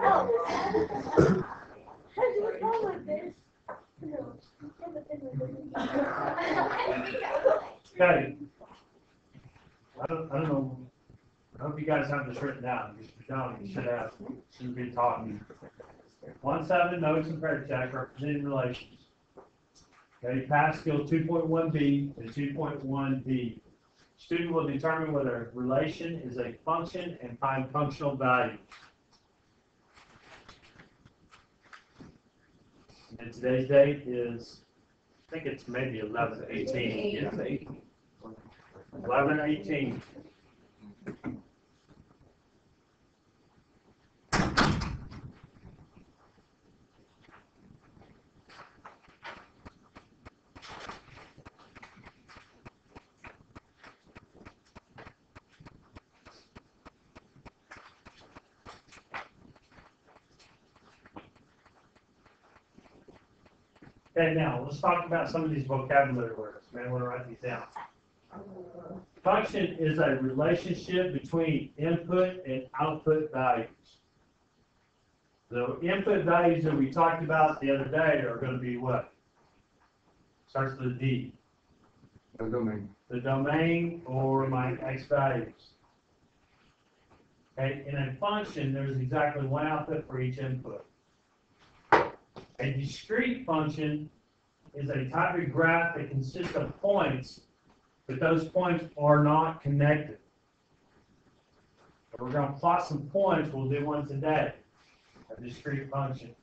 Okay. I don't know. I hope you guys have this written down. If you don't, you should have. Should be talking. 1.7 notes and credit check representing relations. Okay, pass skill 2.1b and 2.1d. Student will determine whether a relation is a function and find functional values. And today's date is, I think it's maybe 11/18. Yeah. 11/18. Okay, now let's talk about some of these vocabulary words. You may want to write these down. Function is a relationship between input and output values. The input values that we talked about the other day are going to be what? Starts with a D. The domain. The domain or my X values. Okay, in a function, there's exactly one output for each input. A discrete function is a type of graph that consists of points, but those points are not connected. We're going to plot some points. We'll do one today. A discrete function.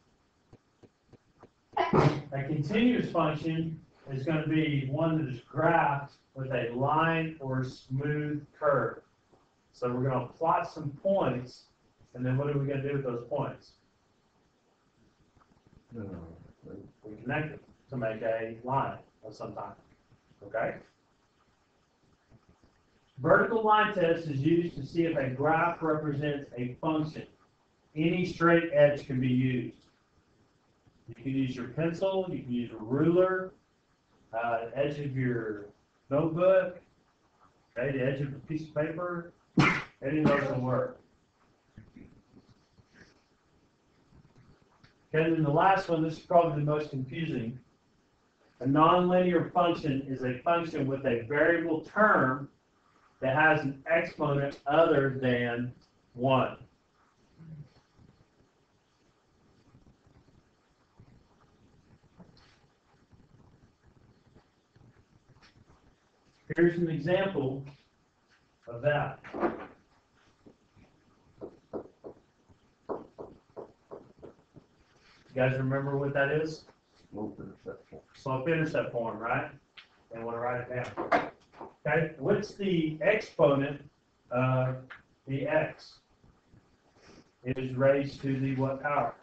A continuous function is going to be one that is graphed with a line or smooth curve. So we're going to plot some points, and then what are we going to do with those points? We connect it to make a line of some type. Okay? Vertical line test is used to see if a graph represents a function. Any straight edge can be used. You can use your pencil, you can use a ruler, the edge of your notebook, okay, the edge of a piece of paper. Any of those will work. Okay, and then the last one, this is probably the most confusing. A nonlinear function is a function with a variable term that has an exponent other than 1. Here's an example of that. You guys remember what that is? Slope-intercept form, right? And want to write it down. Okay, what's the exponent of the x? It is raised to the what power?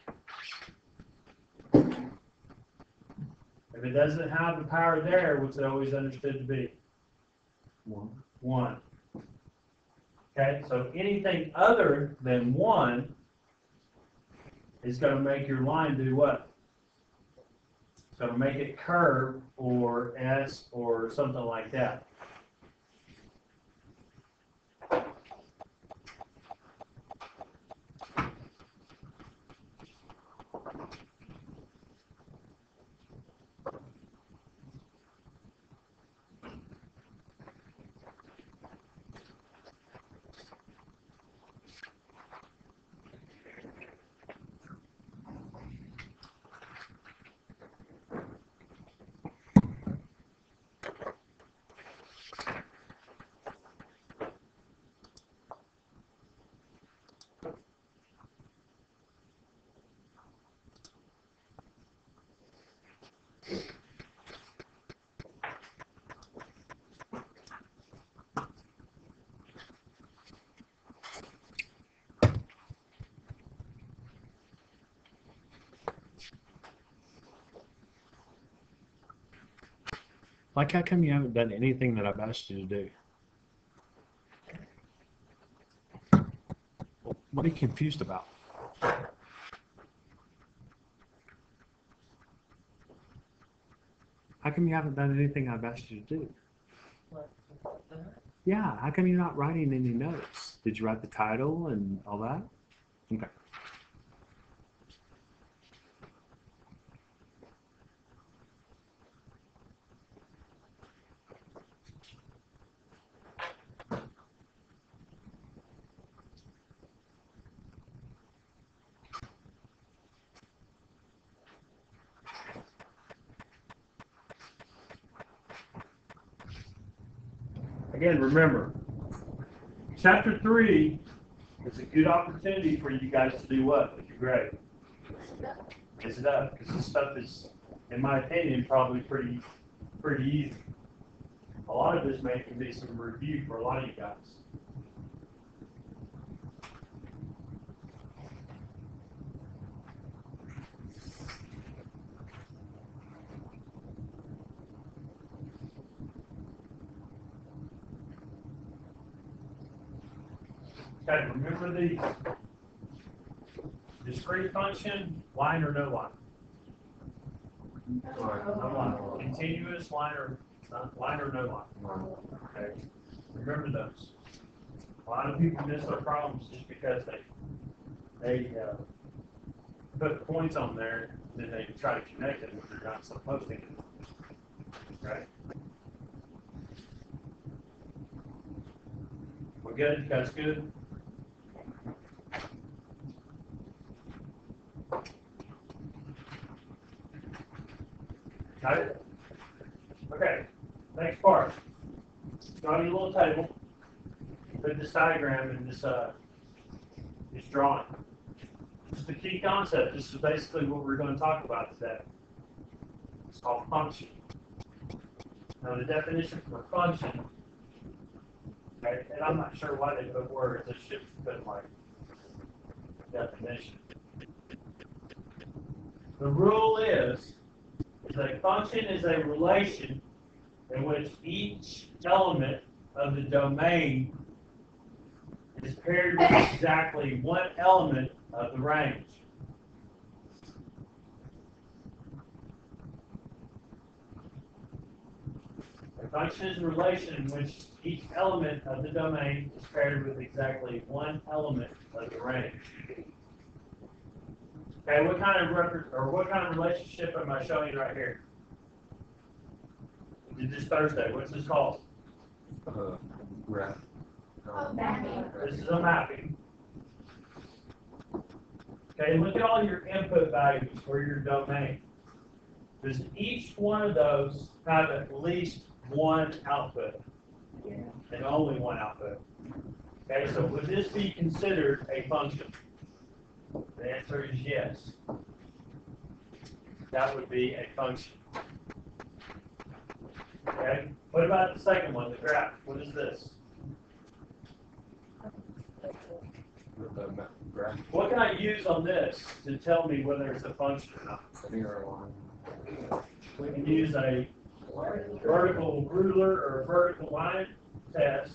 If it doesn't have the power there, what's it always understood to be? 1. Okay, so anything other than 1 is going to make your line do what? It's going to make it curve or S or something like that. Like, how come you haven't done anything that I've asked you to do? What are you confused about? How come you haven't done anything I've asked you to do? Yeah, how come you're not writing any notes? Did you write the title and all that? Okay. again, remember, chapter 3 is a good opportunity for you guys to do what with your grade? Is it up? Because this stuff is, in my opinion, probably pretty easy. A lot of this may can be some review for a lot of you guys. Okay, remember these. Discrete function, line or no line? No line. Continuous line or no line? Okay. Remember those. A lot of people miss their problems just because they put points on there and then they try to connect it when they're not supposed to. Right? We're good? You guys good? Got it? Okay, next part. Draw your little table. Put this diagram in this drawing. This is the key concept. This is basically what we're going to talk about today. It's called function. Now the definition for function, okay, and I'm not sure why they put words. They should put like definition. The rule is a function is a relation in which each element of the domain is paired with exactly one element of the range. A function is a relation in which each element of the domain is paired with exactly one element of the range. Okay, what kind of relationship am I showing you right here? This Thursday, what's this called? Graph. This is a mapping. Okay, look at all your input values for your domain. Does each one of those have at least one output? Yeah. And only one output. Okay, so would this be considered a function? The answer is yes. That would be a function. Okay, what about the second one, the graph? What is this? Graph. What can I use on this to tell me whether it's a function or not? Linear line. We can use a vertical ruler or a vertical line test,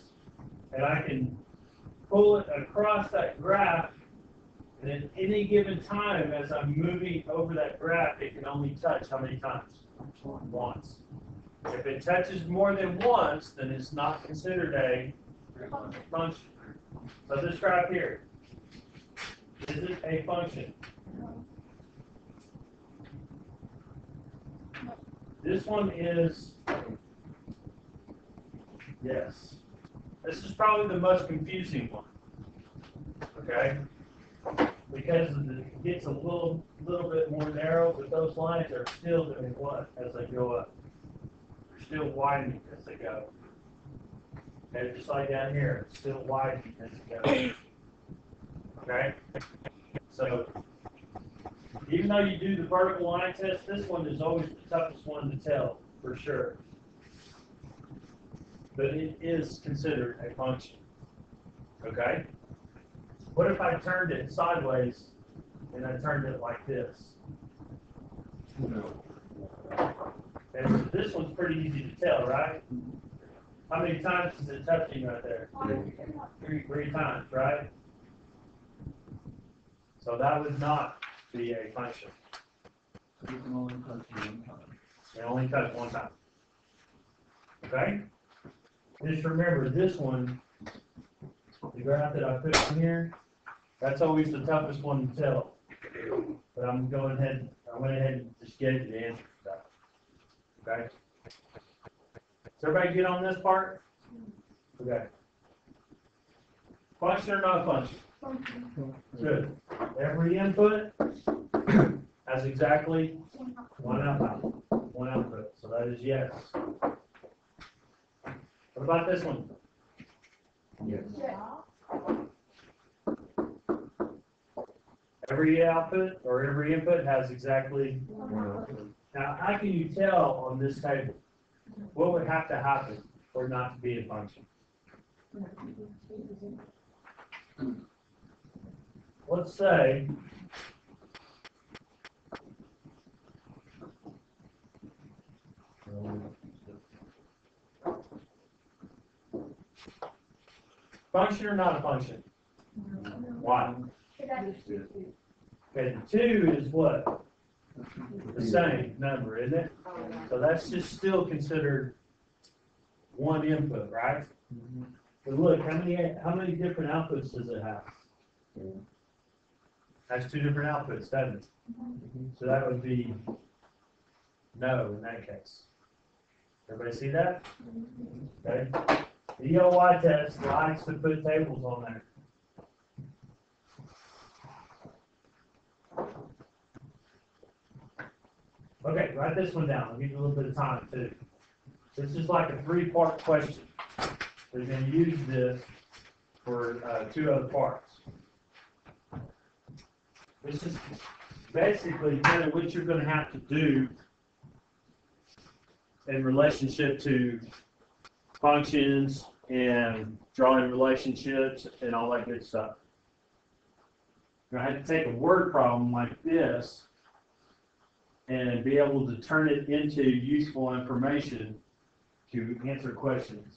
and I can pull it across that graph, and at any given time as I'm moving over that graph, it can only touch how many times? Once. If it touches more than once, then it's not considered a function. So this graph here, is it a function? This one is yes. This is probably the most confusing one. Okay? Because it gets a little bit more narrow, but those lines are still doing what as they go up? They're still widening as they go. Okay, just like down here, it's still widening as it goes. Okay? So even though you do the vertical line test, this one is always the toughest one to tell, for sure. But it is considered a function. Okay? What if I turned it sideways and I turned it like this? And so this one's pretty easy to tell, right? How many times is it touching right there? Three times, right? So that would not be a function. You can only touch one time. It only touch one time. Okay? Just remember this one, the graph that I put in here, that's always the toughest one to tell. But I went ahead and just gave you the answer for that. Okay? Does everybody get on this part? Okay. Function or not function? Good. Every input has exactly one output. So that is yes. What about this one? Every output or every input has exactly, now how can you tell on this table? What would have to happen for it not to be a function? Let's say function or not a function? Why? Okay, the 2 is what? The same number, isn't it? So that's just still considered one input, right? But look, how many different outputs does it have? Has 2 different outputs, doesn't it? So that would be no in that case. Everybody see that? Okay. The EOY test likes to put tables on there. Okay, write this one down. I'll give you a little bit of time too. This is like a 3-part question. We're going to use this for 2 other parts. This is basically kind of what you're going to have to do in relationship to functions and drawing relationships and all that good stuff. You're going to have to take a word problem like this and be able to turn it into useful information to answer questions.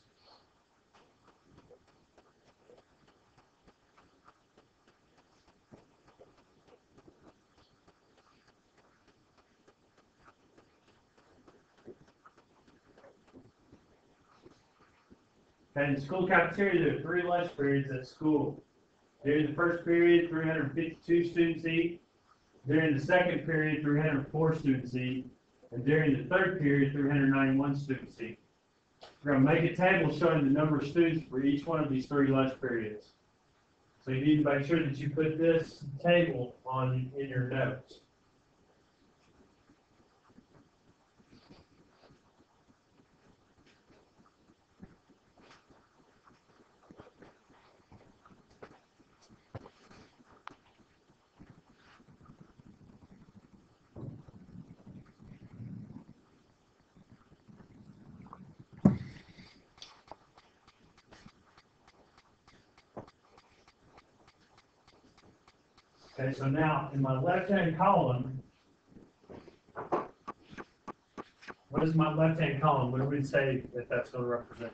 Okay, in the school cafeteria, there are 3 lunch periods at school. During the first period, 352 students eat. During the second period, 304 students eat. And during the third period, 391 students eat. We're going to make a table showing the number of students for each one of these 3 lunch periods. So you need to make sure that you put this table in your notes. Okay, so now in my left-hand column, what is my left-hand column? What do we say that that's going to represent?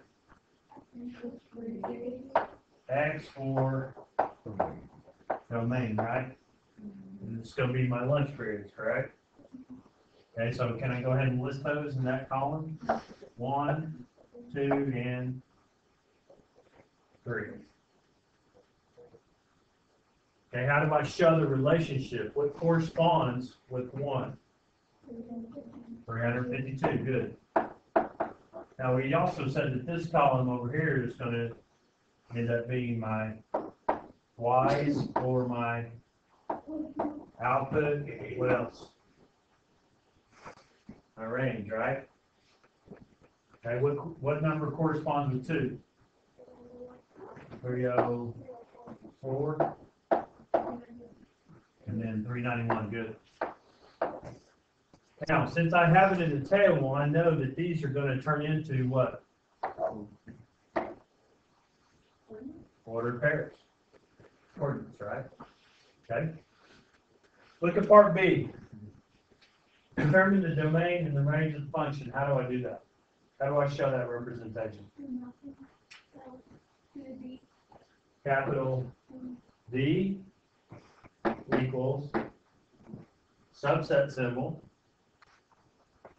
X for domain, right? And it's going to be my lunch periods, correct? Okay, so can I go ahead and list those in that column? 1, 2, and 3. Okay, how do I show the relationship? What corresponds with 1? 352, good. Now, we also said that this column over here is going to end up being my Y's or my output. What else? My range, right? Okay, what number corresponds with 2? 304. And then 391, good. Now, since I have it in the table, I know that these are going to turn into what? Ordered pairs. Coordinates, right? Okay. Look at part B. Determine the domain and the range of the function. How do I do that? How do I show that representation? Capital D equals subset symbol.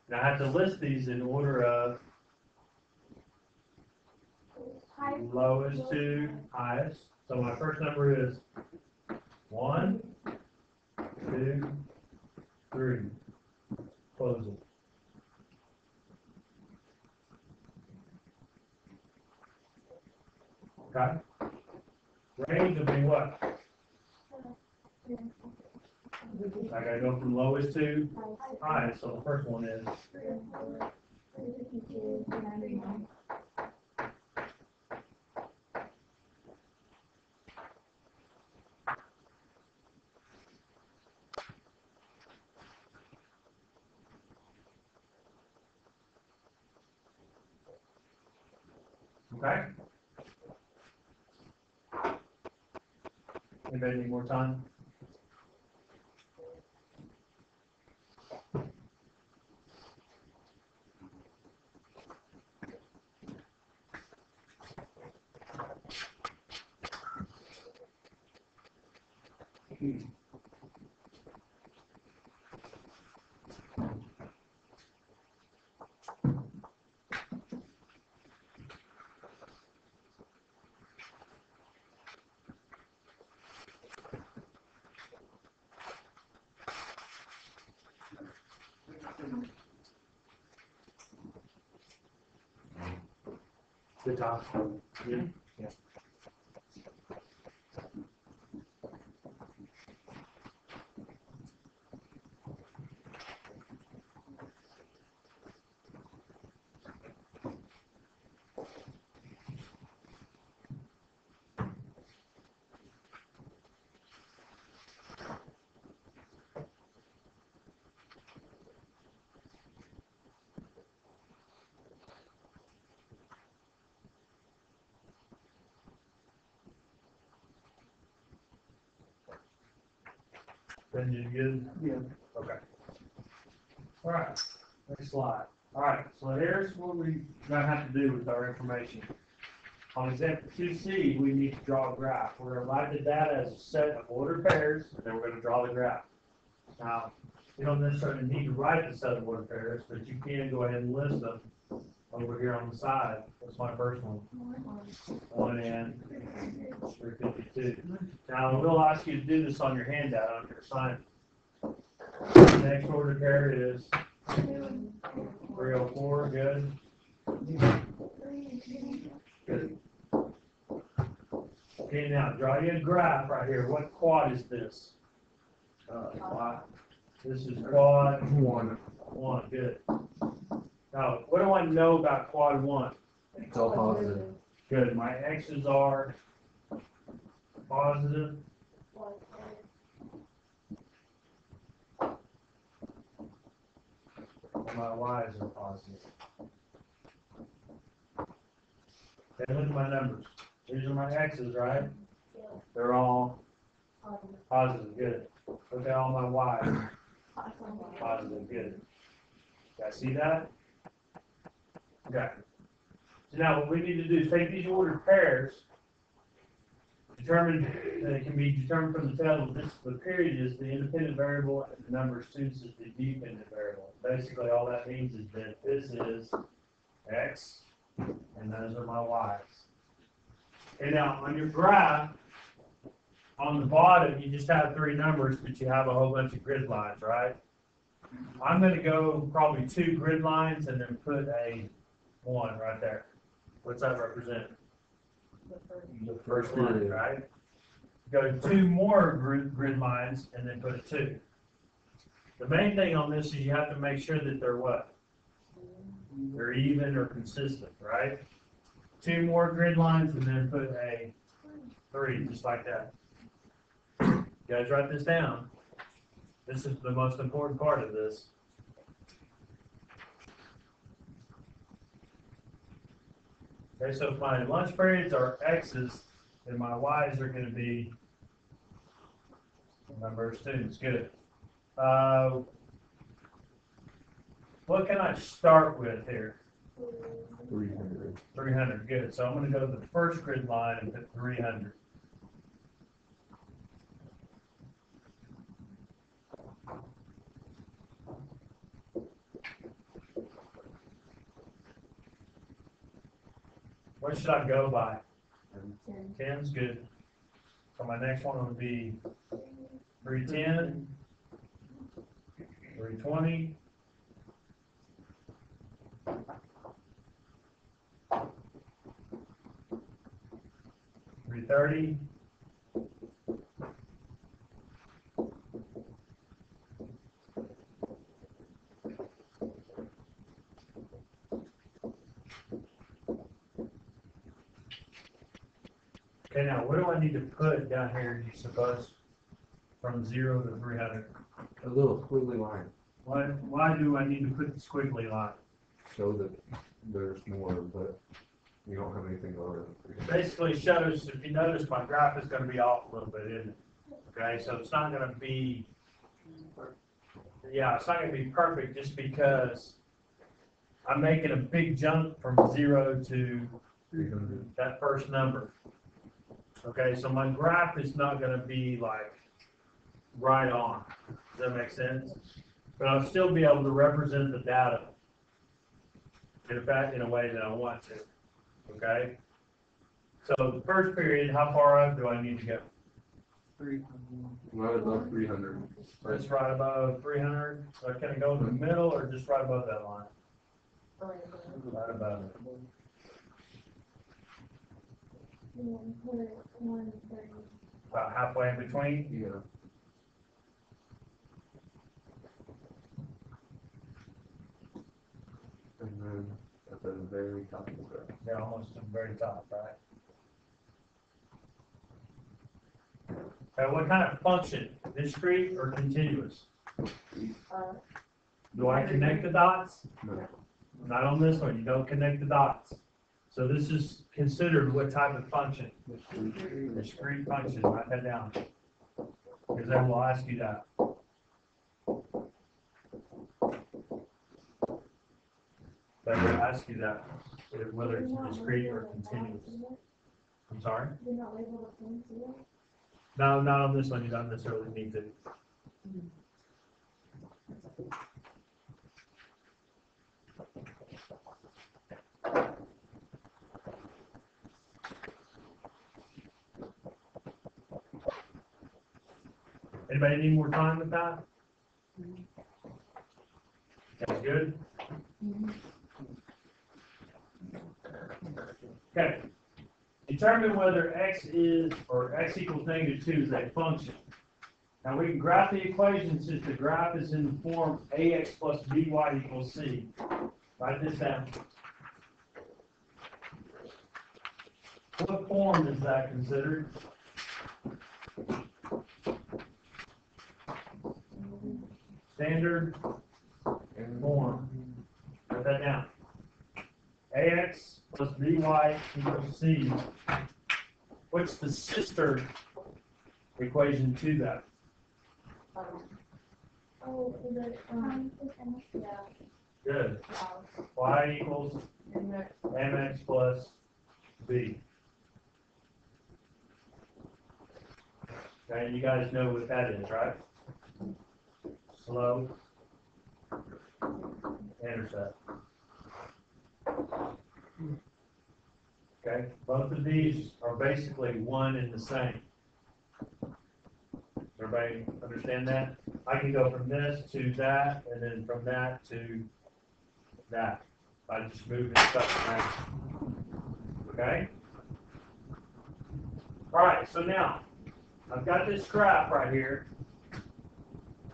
Now I have to list these in order of lowest to highest. So my first number is 1, 2, 3. Close it. Okay. Range will be what? I gotta go from lowest to highest, so the first one is Okay? Anybody need more time? Good time. Yeah. Then you good? Yeah. Okay. All right, next slide. All right, so here's what we gonna have to do with our information. On example 2C, we need to draw a graph. We're gonna write the data as a set of ordered pairs, and then we're gonna draw the graph. Now, you don't necessarily need to write the set of ordered pairs, but you can go ahead and list them over here on the side. That's my first one. 1 and 352. Now, we'll ask you to do this on your handout, on your assignment. The next ordered pair is 304, good. Good. Okay, now draw you a graph right here. What quad is this? Quad. This is quad 1. 1, good. Now, what do I know about quad 1? It's all positive. Good, my x's are positive. My y's are positive. Okay, look at my numbers. These are my x's, right? They're all positive, good. Look at all my y's. Positive, good. You guys see that? Okay. So now what we need to do is take these ordered pairs, determine, it can be determined from the table, this, the period is the independent variable and the number of students is the dependent variable. Basically, all that means is that this is x, and those are my y's. And now, on your graph, on the bottom, you just have 3 numbers, but you have a whole bunch of grid lines, right? I'm gonna go probably 2 grid lines and then put a 1 right there. What's that represent? The first line, right? Go 2 more grid lines and then put a 2. The main thing on this is you have to make sure that they're what? They're even or consistent, right? 2 more grid lines and then put a 3, just like that. You guys write this down. This is the most important part of this. Okay, so if my lunch periods are x's, then my y's are going to be the number of students. Good. What can I start with here? 300. 300. Good. So I'm going to go to the first grid line and put 300. What should I go by? 10's good. So my next one would be 310, 320, 330, 'kay, now what do I need to put down here, you suppose, from 0 to 300? A little squiggly line. Why do I need to put the squiggly line? Show that there's more, but You don't have anything lower than 300. Basically shows, if you notice, my graph is gonna be off a little bit, isn't it? Okay, so it's not gonna be, yeah, it's not gonna be perfect just because I'm making a big jump from 0 to 300. that first number. Okay, so my graph is not gonna be like right on. Does that make sense? But I'll still be able to represent the data in a way that I want to. Okay? So the first period, how far up do I need to go? Right above 300. Just right above 300? So can I go in the middle or just right above that line? Right above it. About halfway in between? Yeah. And then at the very top of the graph. Yeah, almost to the very top, right? What kind of function? Discrete or continuous? Do I connect the dots? No. Not on this one, you don't connect the dots. So this is considered what type of function? Discrete function, write that down. Because they will ask you that. They will ask you that, whether it's discrete or continuous. I'm sorry? No, not on this one, you don't necessarily need to. Anybody need more time with that? That's good? Okay. Determine whether x is, or x equals -2 is a function. Now we can graph the equation since the graph is in the form ax plus by equals c. Write this down. What form is that considered? Standard form. Write that down. Ax plus by equals c. What's the sister equation to that? Good. Y equals mx plus b. Okay, you guys know what that is, right? Slope, intercept. Okay, both of these are basically one and the same. Everybody understand that? I can go from this to that, and then from that to that, by just moving stuff around. Okay? Alright, so now, I've got this graph right here.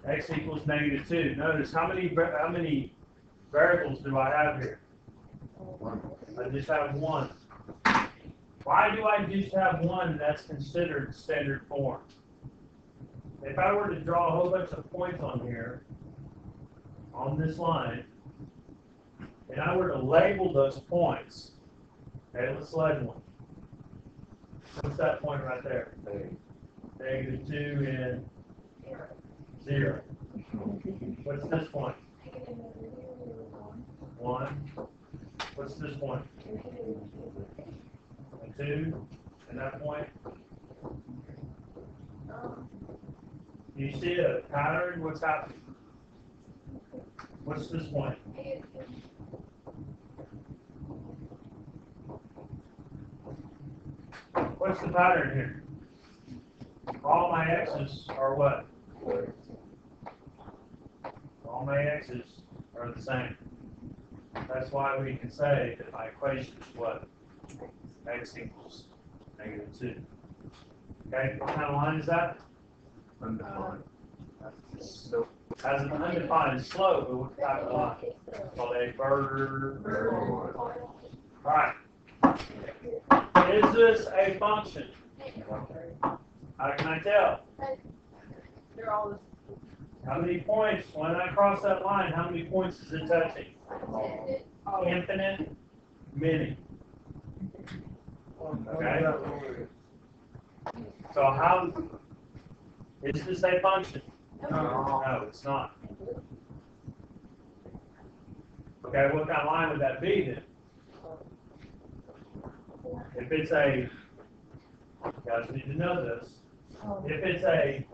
X equals -2. Notice how many variables do I have here? I just have one. Why do I just have one that's considered standard form? If I were to draw a whole bunch of points on here, on this line, and I were to label those points, okay, let's select one. What's that point right there? -2 and 0. What's this point? 1. What's this point? 2. And that point? Do you see a pattern? What's happening? What's this point? What's the pattern here? All my x's are what? All my x's are the same. That's why we can say that my equation is what? X equals -2. Okay, what kind of line is that? Undefined. So, has an undefined slope, but what type of line? It's called a Berger line. Alright. Is this a function? How can I tell? How many points, when I cross that line, how many points is it touching? Infinite, many. Okay? So how, is this a function? No, it's not. Okay, what kind of line would that be then? If it's a, you guys need to know this, if it's a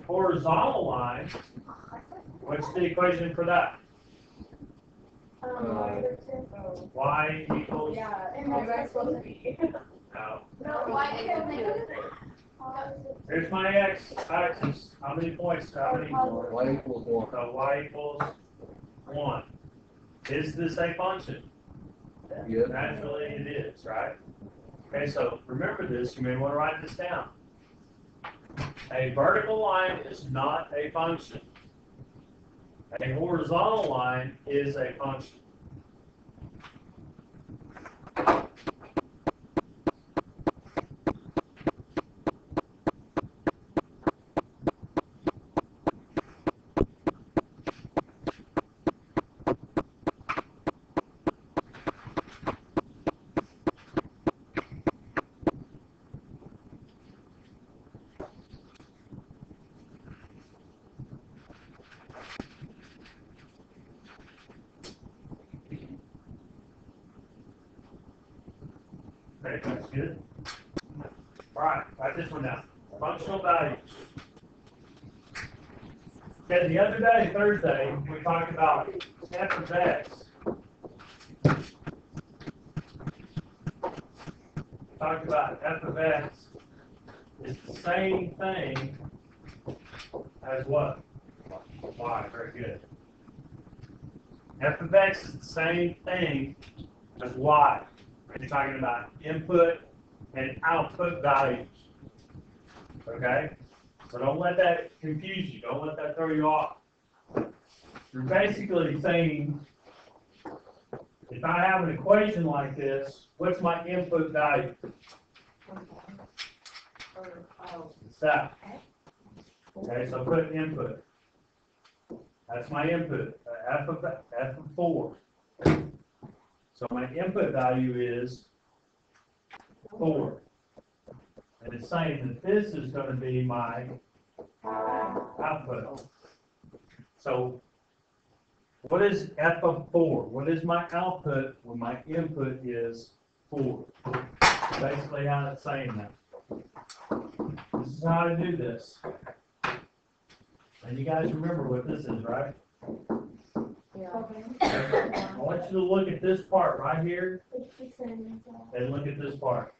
horizontal line, what's the equation for that? Y equals, Yeah, and that's supposed to be. no. No, why can't they do Here's my x-axis, how many points, how many? Y equals 1. So y equals 1. Is this a function? Yes. Naturally it is, right? Okay, so remember this, you may want to write this down. A vertical line is not a function. A horizontal line is a function. Okay, that's good. All right, write this one down. Functional values. Okay, the other day, Thursday, we talked about f of x. We talked about f of x is the same thing as what? Y, very good. F of x is the same thing as y. You're talking about input and output values. Okay? So don't let that confuse you. Don't let that throw you off. You're basically saying, if I have an equation like this, what's my input value? It's that. Okay, so put input. That's my input, f of 4. So my input value is 4. And it's saying that this is going to be my output. So what is f of 4? What is my output when my input is 4? Basically how it's saying that. This is how to do this. And you guys remember what this is, right? I want you to look at this part right here and look at this part.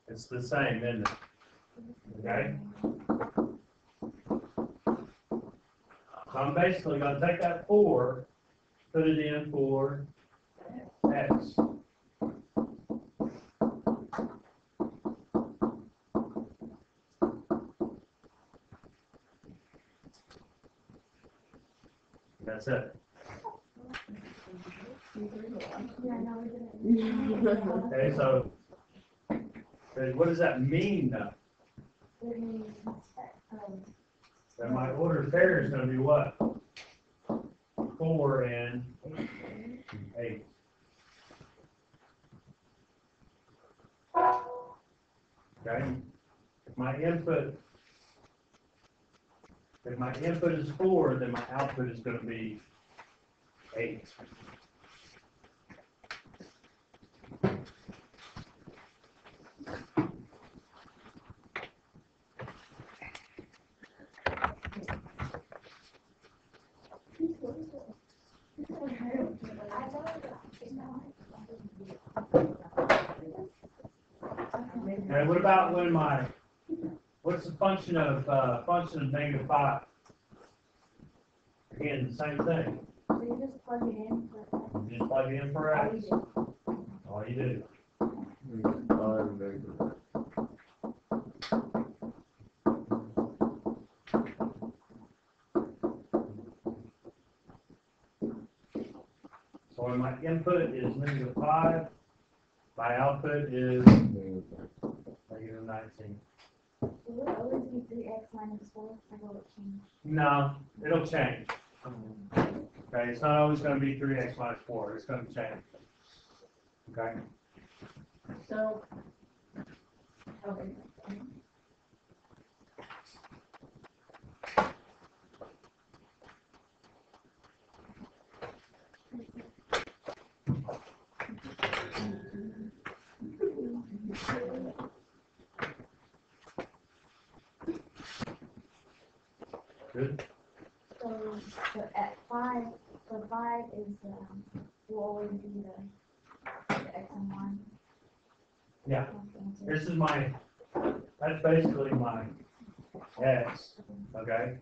It's the same, isn't it? Okay? So I'm basically going to take that 4, put it in for x. That's it. Okay, so what does that mean though? That my ordered pair is going to be what? 4 and 8. Okay? If my input is 4, then my output is going to be 8. And what about when what's the function of -5? Again, the same thing. So you just plug it in. You just plug it in for x. All you do. So when my input is -5, my output is -19. Will it always be 3x minus 4, or will it change? No, it'll change. Okay, it's not always going to be 3x minus 4. It's going to change. Okay. So. Okay. Good? So at five, so five is, will always be the X and Y. Yeah. That's the This answer. is my, that's basically my X, okay?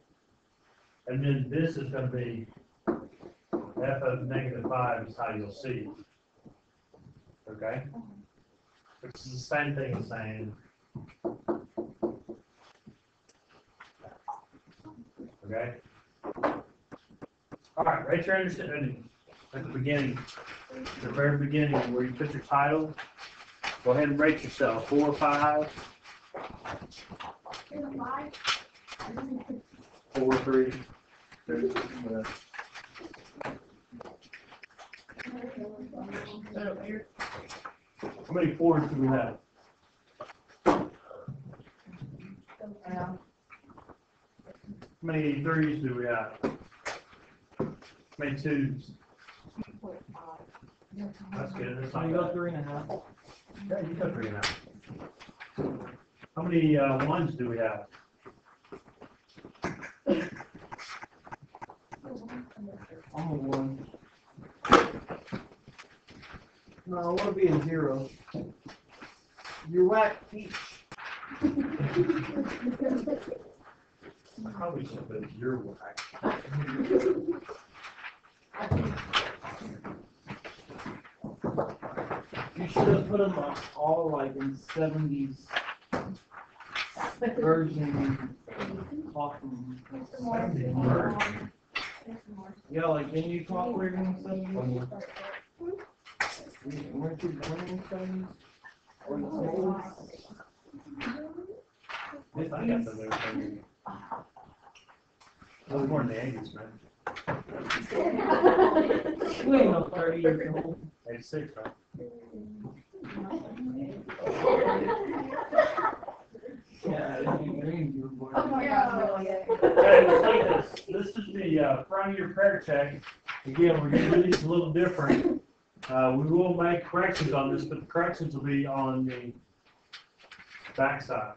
And then this is gonna be f of -5 is how you'll see it. Okay? Which is the same thing as saying. Okay? All right, right your understanding at the beginning, the very beginning where you put your title. Go ahead and rate yourself, 4 or 5. Here's a five. 4, 3. How many 4s do we have? How many 3s do we have? How many 2s? That's good, that's not bad. 3.5. Yeah, you got 3.5. How many 1s do we have? I'm a 1. No, I want to be a 0. You're whack peach. Probably should have been your whack. You should have put them all like in 70s version talking. Yeah, like didn't you talk weird in the 70s? Weren't you born in the 70s? Or the 60s? I got those everything. I was born in the 80s, man. You ain't no 30 years old. 86, right? Yeah, I didn't dream you were born. Oh my God. Okay, let's look at this. This is the front of your prayer check. Again, we're gonna do these a little different. We will make corrections on this, but the corrections will be on the backside.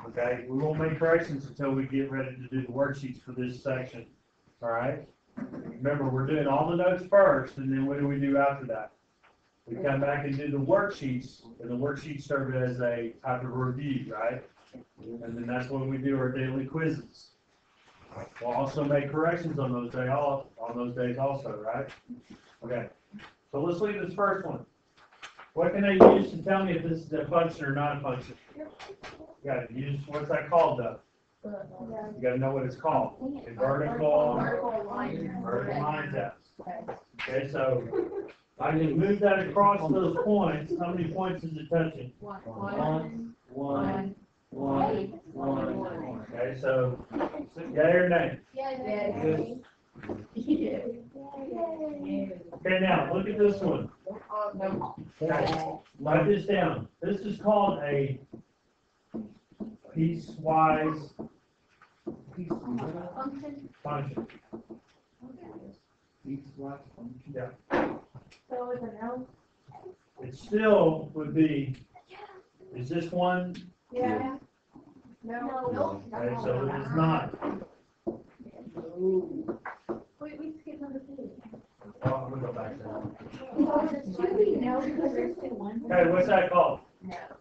Okay, we won't make corrections until we get ready to do the worksheets for this section. All right? Remember, we're doing all the notes first, and then what do we do after that? We come back and do the worksheets, and the worksheets serve as a type of review, right? And then that's when we do our daily quizzes. We'll also make corrections on those days also, right? Okay, so let's leave this first one. What can they use to tell me if this is a function or not a function? You gotta use, what's that called though? You gotta know what it's called. A vertical line test. Okay, so I can move that across those points. How many points is it touching? One. Okay, so, yea or nay? Okay, now, look at this one. Okay, write this down. This is called a piecewise function. Yeah, So it's an L? it still would be, is this one? Yeah. No. Okay, so it is not. We skipped number two. Oh, I'm gonna go back to that. So it's two, no, because there's two ones. Okay, what's that called?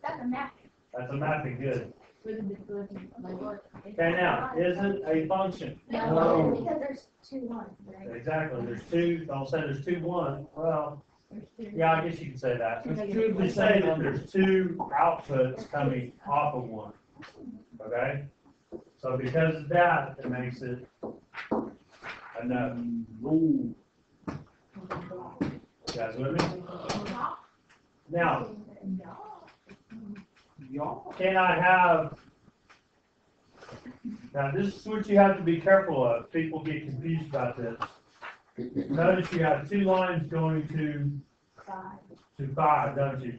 That's a map. That's a mapping, good. Okay, Okay, now, is it a function? No, because there's two ones, right? Exactly, there's two, don't say there's 2, 1, well, yeah, I guess you can say that. There's two of We the say same that there's 2 outputs coming off of one, okay? So because of that, it makes it enough. Ooh. You guys with me? Now, can I have, now this is what you have to be careful of, people get confused about this. Notice you have 2 lines going to 5, don't you?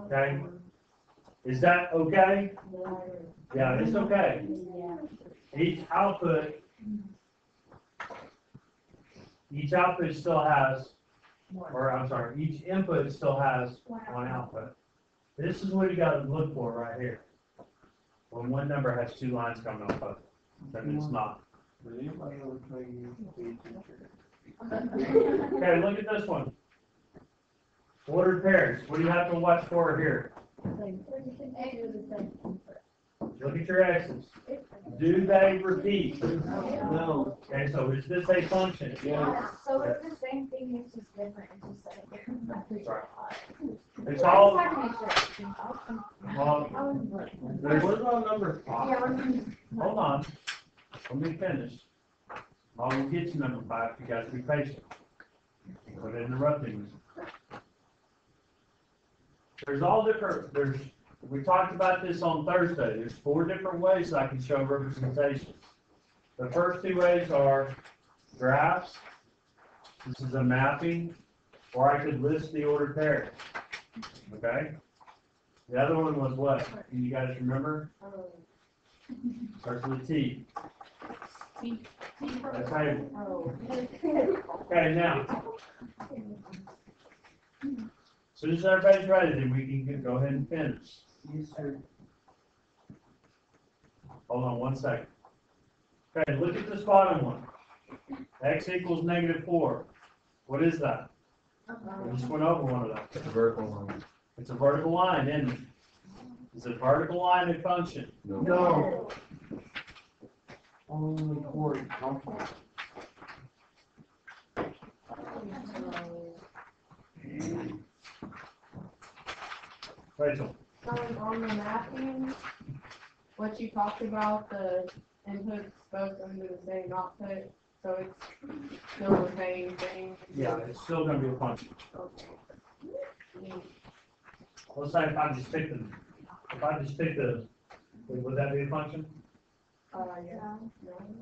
Okay? Is that okay? Yeah, it's okay. Each output still has, or I'm sorry, each input still has one output. This is what you gotta look for right here. When one number has two lines coming off of it, then it's not. Does anybody ever tell you to be a teacher? Okay, look at this one. Ordered pairs, what do you have to watch for here? Look at your X's. Do they repeat? No. Okay, so is this a function? Yeah. So it's the same thing, it's just different, it's just like. It's all, I just had to make sure. well, there's, What about number five? hold on, let me finish. I'll get to number 5, you guys be patient. Quit interrupting me. There's all different, we talked about this on Thursday, there's 4 different ways I can show representation. The first 2 ways are graphs, this is a mapping, or I could list the ordered pairs. Okay? The other one was what? Can you guys remember? Starts with a T. That's how you, okay, now. As soon as everybody's ready, then we can go ahead and finish. Yes, sir. Hold on 1 second. Okay, look at this bottom one. X equals -4. What is that? We just went over one of those. It's a vertical line. It's a vertical line, isn't it? Is a vertical line a function? No. Only horizontal. Rachel? Going on the mapping, what you talked about, the inputs both under the same output, so it's still the same thing. Yeah, it's still gonna be a function. Let's say if I just pick the, would that be a function?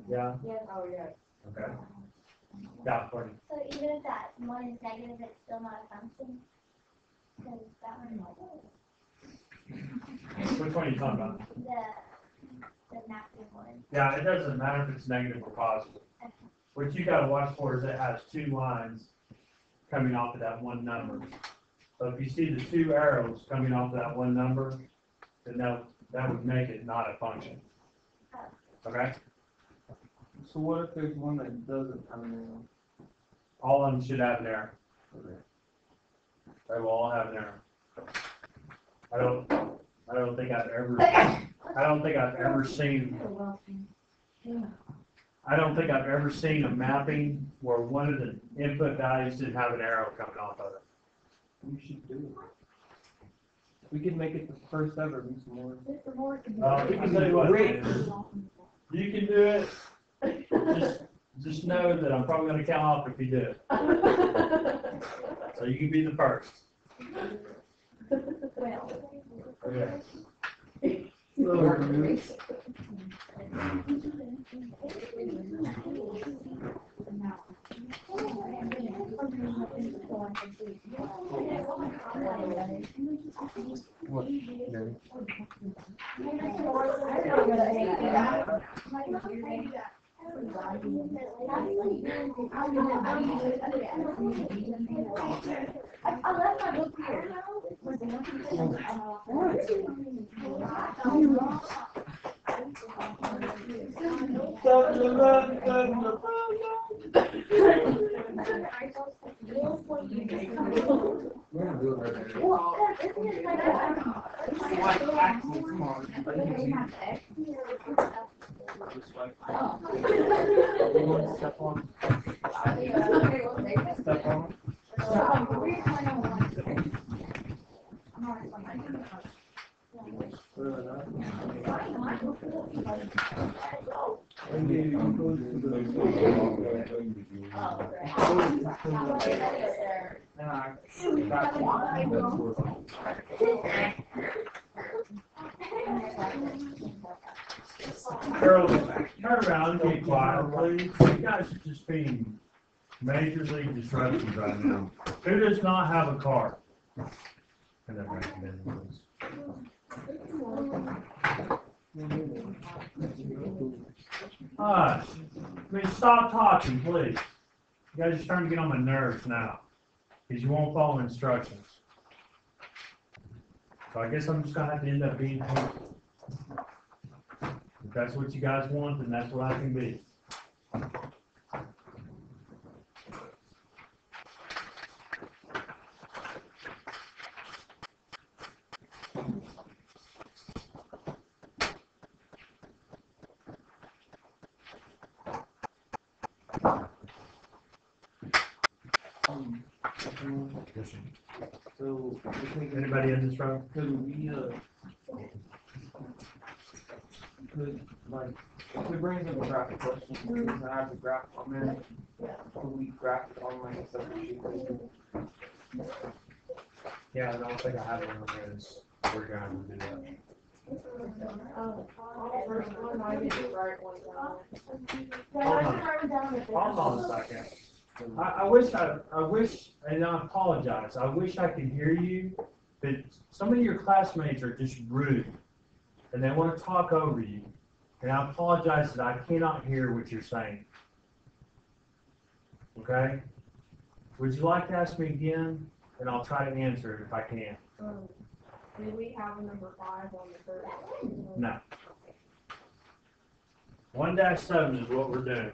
Yeah. Yeah, Oh, yeah. okay. Yeah, Courtney. So even if that one is negative, it's still not a function? Because that one, Which one are you talking about? the massive one. Yeah, it doesn't matter if it's negative or positive. What you gotta watch for is it has 2 lines coming off of that one number. So if you see the 2 arrows coming off of that one number, then that would make it not a function. Okay? So what if there's one that doesn't have an arrow? All of them should have an arrow. They will all have an arrow. I don't think I've ever seen a mapping where one of the input values didn't have an arrow coming off of it. We should do it. We could make it the first ever, Mr. Moore. You can tell you what, man, you can do it, just know that I'm probably gonna count off if you do it. So you can be the first. Okay. I left my book here. We're gonna do it right there. Step on. Step on. Girls, turn around and be quiet, please. You guys are just being majorly disruptive right now. Who does not have a car? And then recommend those. Alright, I mean, stop talking, please. You guys are starting to get on my nerves now, because you won't follow instructions. So I guess I'm just gonna have to end up being here. If that's what you guys want, then that's what I can be. So, Anybody in this room? could we, if we bring up a graphic question, because I have the graph on there, could we graph it on like a separate sheet? Yeah, I don't think I have one of those. We're gonna do that. Oh, first one, I didn't write one down. Yeah, I can write it down if they- Hold on a second. I wish, and I apologize, I wish I could hear you, but some of your classmates are just rude, and they want to talk over you, and I apologize that I cannot hear what you're saying. Okay? Would you like to ask me again, and I'll try to answer it if I can? Did we have a number 5 on the first? No. 1-7 is what we're doing.